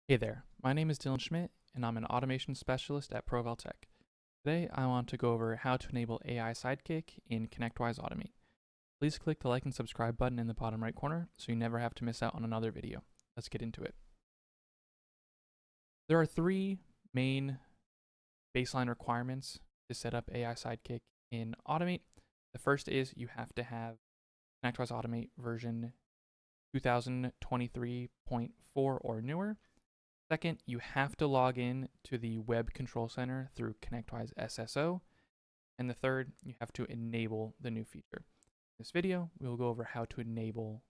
Hey there, my name is Dylan Schmidt, and I'm an automation specialist at ProVal Tech. Today, I want to go over how to enable AI Sidekick in ConnectWise Automate. Please click the like and subscribe button in the bottom right corner so you never have to miss out on another video. Let's get into it. There are three main baseline requirements to set up AI Sidekick in Automate. The first is you have to have ConnectWise Automate version 2023.4 or newer. Second, you have to log in to the Web Control Center through ConnectWise SSO. And the third, you have to enable the new feature. In this video, we'll go over how to enable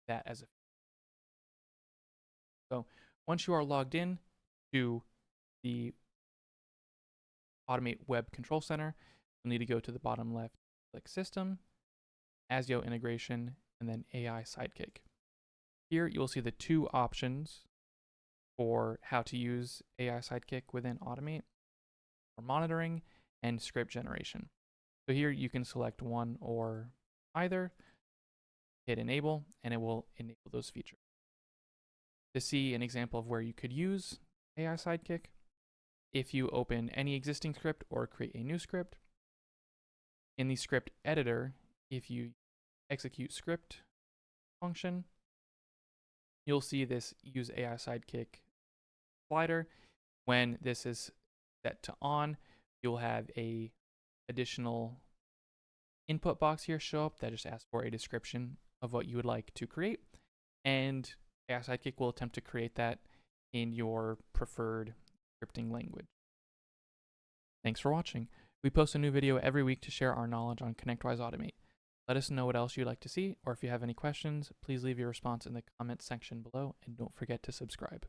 that as a feature. So once you are logged in to the Automate Web Control Center, you'll need to go to the bottom left, click System, ASIO Integration, and then AI Sidekick. Here you'll see the two options for how to use AI Sidekick within Automate for monitoring and script generation. So here you can select one or either, hit enable, and it will enable those features. To see an example of where you could use AI Sidekick, if you open any existing script or create a new script, in the script editor, if you execute script function, you'll see this use AI Sidekick slider. When this is set to on, you'll have a additional input box here show up that just asks for a description of what you would like to create, and AI Sidekick will attempt to create that in your preferred scripting language. Thanks for watching. We post a new video every week to share our knowledge on ConnectWise Automate. Let us know what else you'd like to see, or if you have any questions, please leave your response in the comments section below, and don't forget to subscribe.